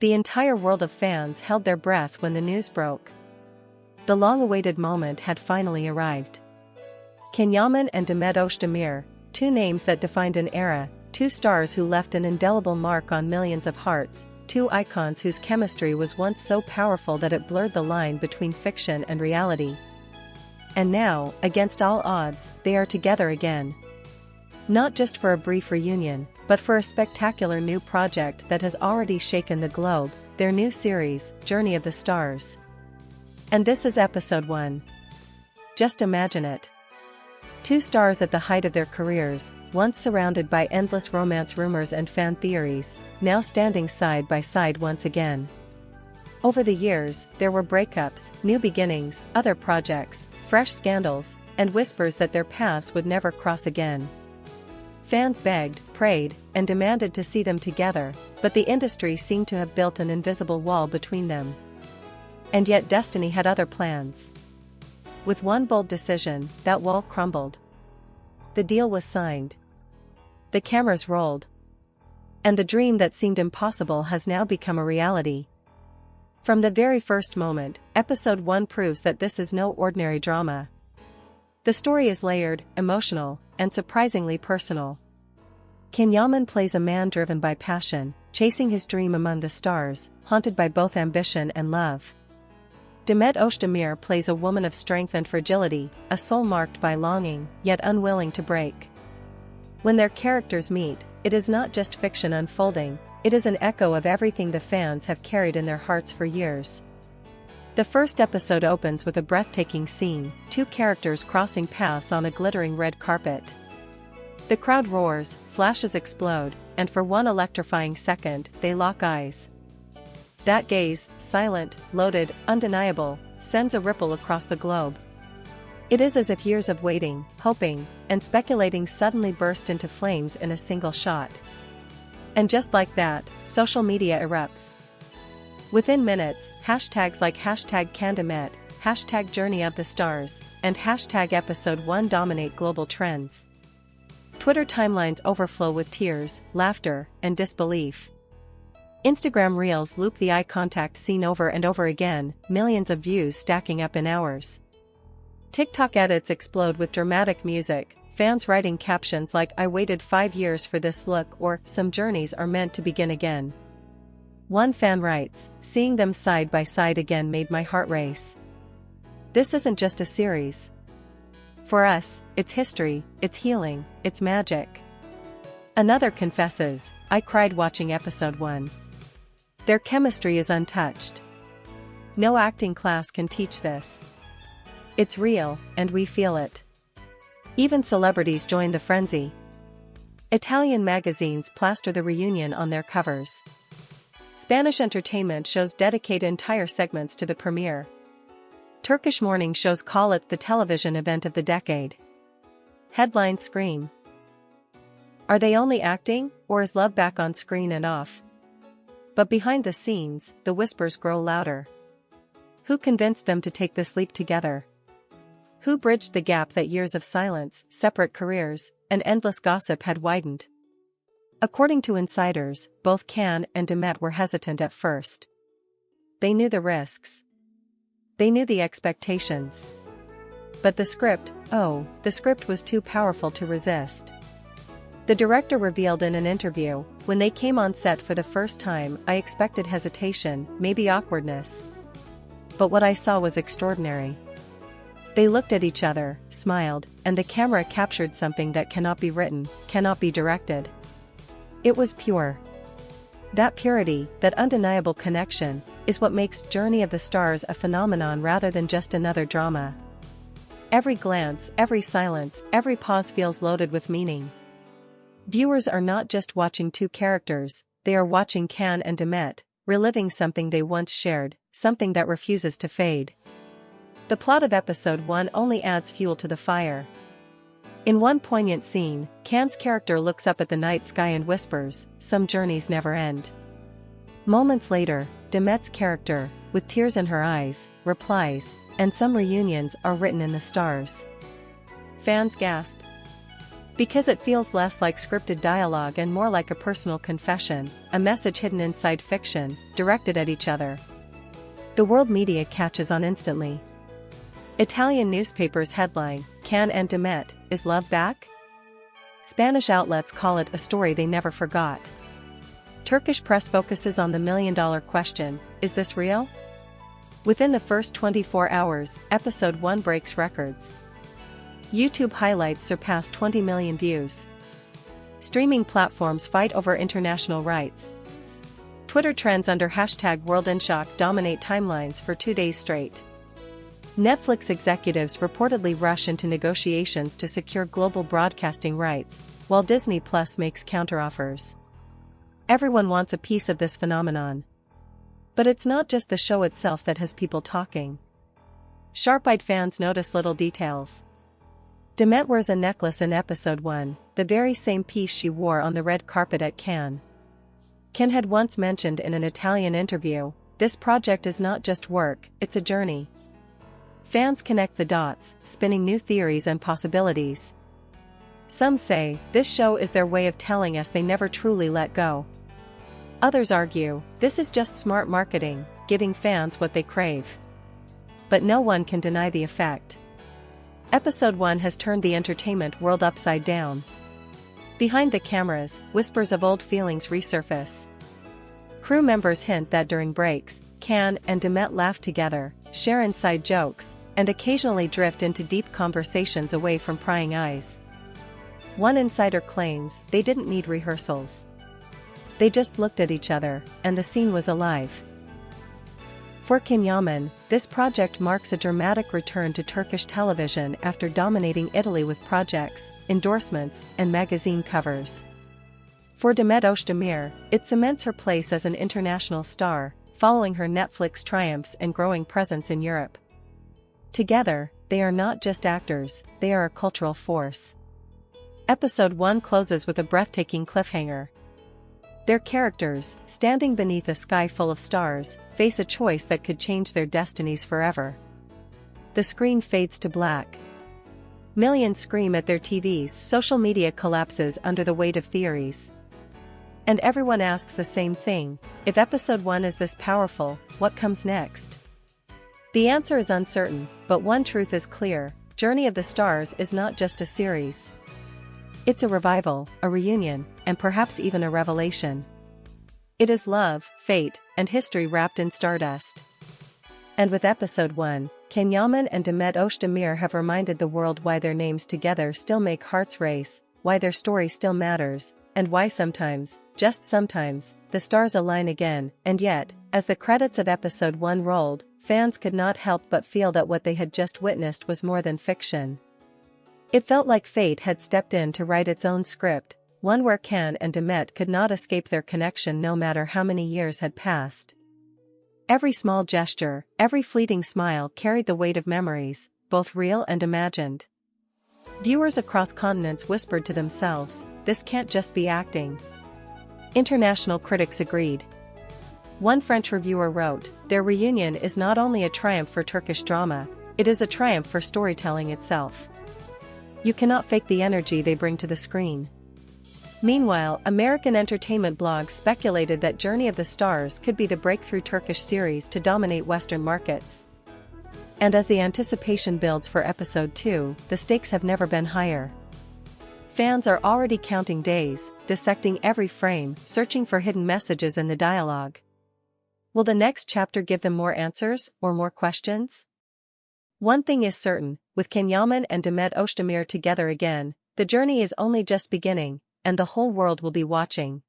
The entire world of fans held their breath when the news broke. The long-awaited moment had finally arrived. Can Yaman and Demet Özdemir, two names that defined an era, two stars who left an indelible mark on millions of hearts, two icons whose chemistry was once so powerful that it blurred the line between fiction and reality. And now, against all odds, they are together again. Not just for a brief reunion, but for a spectacular new project that has already shaken the globe, their new series, Journey of the Stars. And this is episode 1. Just imagine it. Two stars at the height of their careers, once surrounded by endless romance rumors and fan theories, now standing side by side once again. Over the years, there were breakups, new beginnings, other projects, fresh scandals, and whispers that their paths would never cross again. Fans begged, prayed, and demanded to see them together, but the industry seemed to have built an invisible wall between them. And yet destiny had other plans. With one bold decision, that wall crumbled. The deal was signed. The cameras rolled. And the dream that seemed impossible has now become a reality. From the very first moment, episode 1 proves that this is no ordinary drama. The story is layered, emotional, and surprisingly personal. Can Yaman plays a man driven by passion, chasing his dream among the stars, haunted by both ambition and love. Demet Özdemir plays a woman of strength and fragility, a soul marked by longing, yet unwilling to break. When their characters meet, it is not just fiction unfolding, it is an echo of everything the fans have carried in their hearts for years. The first episode opens with a breathtaking scene, two characters crossing paths on a glittering red carpet. The crowd roars, flashes explode, and for one electrifying second, they lock eyes. That gaze, silent, loaded, undeniable, sends a ripple across the globe. It is as if years of waiting, hoping, and speculating suddenly burst into flames in a single shot. And just like that, social media erupts. Within minutes, hashtags like #CanDemet, #Journey of the Stars, and #Episode 1 dominate global trends. Twitter timelines overflow with tears, laughter, and disbelief. Instagram Reels loop the eye contact scene over and over again, millions of views stacking up in hours. TikTok edits explode with dramatic music, fans writing captions like "I waited 5 years for this look" or "Some journeys are meant to begin again." One fan writes, "Seeing them side by side again made my heart race." This isn't just a series. For us, it's history, it's healing, it's magic. Another confesses, "I cried watching episode 1. Their chemistry is untouched. No acting class can teach this. It's real, and we feel it." Even celebrities join the frenzy. Italian magazines plaster the reunion on their covers. Spanish entertainment shows dedicate entire segments to the premiere. Turkish morning shows call it the television event of the decade. Headlines scream. Are they only acting, or is love back on screen and off? But behind the scenes, the whispers grow louder. Who convinced them to take this leap together? Who bridged the gap that years of silence, separate careers, and endless gossip had widened? According to insiders, both Can and Demet were hesitant at first. They knew the risks. They knew the expectations. But the script was too powerful to resist. The director revealed in an interview, "When they came on set for the first time, I expected hesitation, maybe awkwardness. But what I saw was extraordinary. They looked at each other, smiled, and the camera captured something that cannot be written, cannot be directed. It was pure." That purity, that undeniable connection, is what makes Journey of the Stars a phenomenon rather than just another drama. Every glance, every silence, every pause feels loaded with meaning. Viewers are not just watching two characters, they are watching Can and Demet, reliving something they once shared, something that refuses to fade. The plot of episode 1 only adds fuel to the fire. In one poignant scene, Can's character looks up at the night sky and whispers, "Some journeys never end." Moments later, Demet's character, with tears in her eyes, replies, "And some reunions are written in the stars." Fans gasp. Because it feels less like scripted dialogue and more like a personal confession, a message hidden inside fiction, directed at each other. The world media catches on instantly. Italian newspapers headline, Can and Demet, is love back? Spanish outlets call it a story they never forgot. Turkish press focuses on the million-dollar question, is this real? Within the first 24 hours, episode 1 breaks records. YouTube highlights surpass 20 million views. Streaming platforms fight over international rights. Twitter trends under #WorldInShock dominate timelines for 2 days straight. Netflix executives reportedly rush into negotiations to secure global broadcasting rights, while Disney Plus makes counteroffers. Everyone wants a piece of this phenomenon. But it's not just the show itself that has people talking. Sharp-eyed fans notice little details. Demet wears a necklace in episode 1, the very same piece she wore on the red carpet at Cannes. Can had once mentioned in an Italian interview, this project is not just work, it's a journey. Fans connect the dots, spinning new theories and possibilities. Some say, this show is their way of telling us they never truly let go. Others argue, this is just smart marketing, giving fans what they crave. But no one can deny the effect. Episode 1 has turned the entertainment world upside down. Behind the cameras, whispers of old feelings resurface. Crew members hint that during breaks, Can and Demet laugh together, share inside jokes, and occasionally drift into deep conversations away from prying eyes. One insider claims they didn't need rehearsals. They just looked at each other, and the scene was alive. For Can Yaman, this project marks a dramatic return to Turkish television after dominating Italy with projects, endorsements, and magazine covers. For Demet Özdemir, it cements her place as an international star, following her Netflix triumphs and growing presence in Europe. Together, they are not just actors, they are a cultural force. Episode 1 closes with a breathtaking cliffhanger. Their characters, standing beneath a sky full of stars, face a choice that could change their destinies forever. The screen fades to black. Millions scream at their TVs, social media collapses under the weight of theories. And everyone asks the same thing, if episode 1 is this powerful, what comes next? The answer is uncertain, but one truth is clear, Journey of the Stars is not just a series. It's a revival, a reunion, and perhaps even a revelation. It is love, fate, and history wrapped in stardust. And with episode 1, Can Yaman and Demet Özdemir have reminded the world why their names together still make hearts race, why their story still matters, and why sometimes, just sometimes, the stars align again. And yet, as the credits of episode 1 rolled, fans could not help but feel that what they had just witnessed was more than fiction. It felt like fate had stepped in to write its own script, one where Can and Demet could not escape their connection no matter how many years had passed. Every small gesture, every fleeting smile carried the weight of memories, both real and imagined. Viewers across continents whispered to themselves, this can't just be acting. International critics agreed. One French reviewer wrote, their reunion is not only a triumph for Turkish drama, it is a triumph for storytelling itself. You cannot fake the energy they bring to the screen. Meanwhile, American entertainment blogs speculated that Journey of the Stars could be the breakthrough Turkish series to dominate Western markets. And as the anticipation builds for episode 2, the stakes have never been higher. Fans are already counting days, dissecting every frame, searching for hidden messages in the dialogue. Will the next chapter give them more answers, or more questions? One thing is certain, with Can Yaman and Demet Özdemir together again, the journey is only just beginning, and the whole world will be watching.